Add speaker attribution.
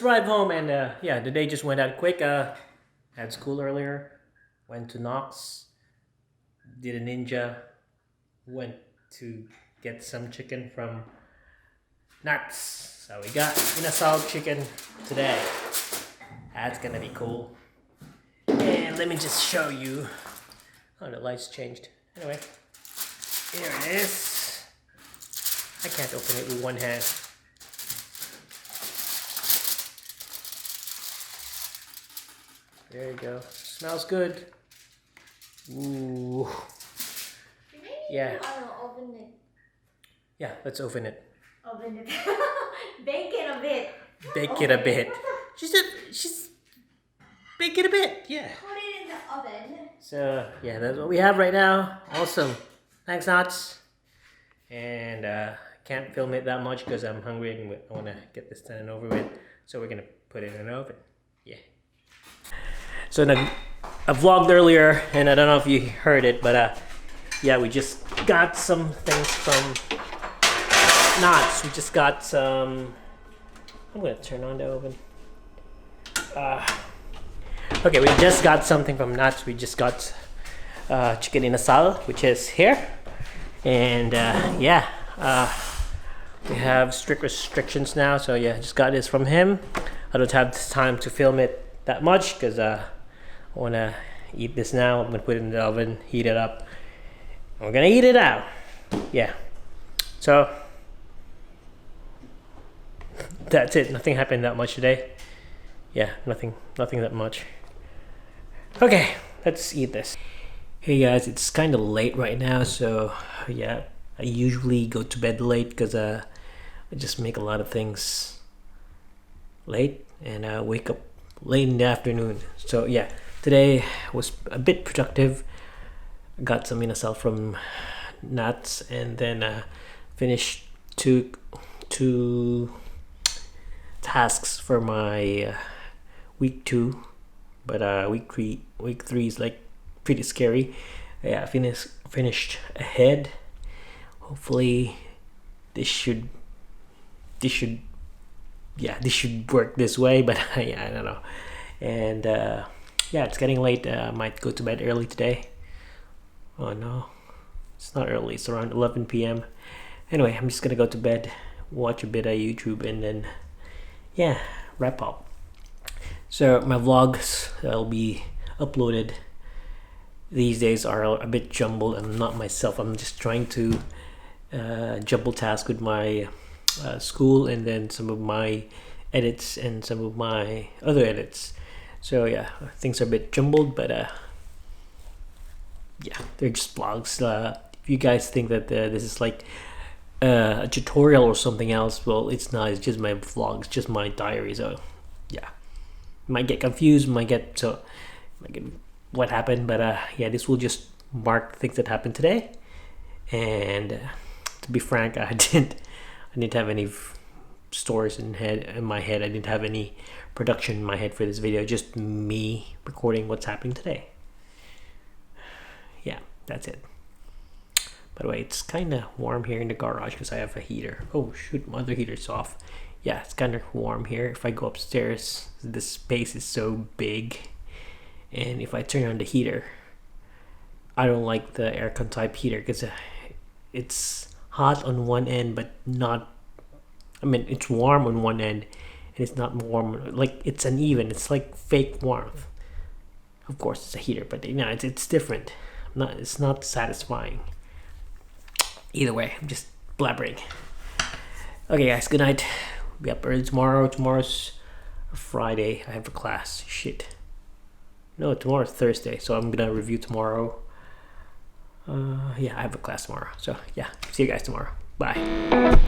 Speaker 1: drive home, and yeah, the day just went out quick. Had school earlier, went to Knox, did a ninja, went to get some chicken from Nuts. So we got inasal chicken today. That's gonna be cool. And let me just show you. Oh, the lights changed. Anyway, here it is. I can't open it with one hand. There you go. Smells good. Ooh. Yeah.
Speaker 2: Open it.
Speaker 1: Yeah, let's open it.
Speaker 2: Open it. Bake it a bit.
Speaker 1: Bake it a bit. She's bake it a bit. Yeah.
Speaker 2: Put it in the oven.
Speaker 1: So yeah, that's what we have right now. Awesome. Thanks, Knots. And can't film it that much because I'm hungry and I want to get this done and over with. So we're gonna put it in an oven. Yeah. So I vlogged earlier, and I don't know if you heard it, but yeah, we just got some things from Knots. We just got some. I'm gonna turn on the oven. Okay, we just got something from Knots. We just got chicken inasal, which is here, and yeah, we have strict restrictions now. So yeah, just got this from him. I don't have time to film it that much because I want to eat this now. I'm gonna put it in the oven, heat it up. We're gonna eat it out. Yeah. So that's it. Nothing happened that much today. Yeah, nothing that much. Okay, let's eat this. Hey guys, it's kind of late right now, so yeah, I usually go to bed late because I just make a lot of things late and I wake up late in the afternoon. So yeah, today was a bit productive. I got some inasal from Nuts, and then finished two tasks for my week 2, but week 3 is like pretty scary. Yeah, I finished ahead. Hopefully this should work this way, but yeah, I don't know. And yeah, it's getting late. I might go to bed early today. Oh no, it's not early, it's around 11 p.m. Anyway, I'm just gonna go to bed, watch a bit of YouTube, and then yeah, wrap up. So my vlogs that'll be uploaded these days are a bit jumbled. I'm not myself. I'm just trying to jumble task with my school, and then some of my edits and some of my other edits. So yeah, things are a bit jumbled, but yeah, they're just vlogs. If you guys think that this is like a tutorial or something else, well, it's not. It's just my vlogs, just my diary. So yeah, might get confused, might get what happened, but yeah, this will just mark things that happened today. And to be frank, I didn't have any stories in my head. I didn't have any production in my head for this video. Just me recording what's happening today. Yeah, that's it. By the way, it's kind of warm here in the garage because I have a heater. Oh shoot, my other heater's off. Yeah, it's kind of warm here. If I go upstairs, the space is so big, and if I turn on the heater, I don't like the aircon type heater because it's hot on one end, but not. I mean, it's warm on one end, and it's not warm. Like it's uneven. It's like fake warmth. Of course, it's a heater, but you know, it's different. It's not satisfying. Either way, I'm just blabbering. Okay, guys. Good night. Be up early tomorrow. Tomorrow's Friday. I have a class. Shit. No, tomorrow's Thursday, so I'm gonna review tomorrow. Yeah, I have a class tomorrow. So yeah, see you guys tomorrow. Bye.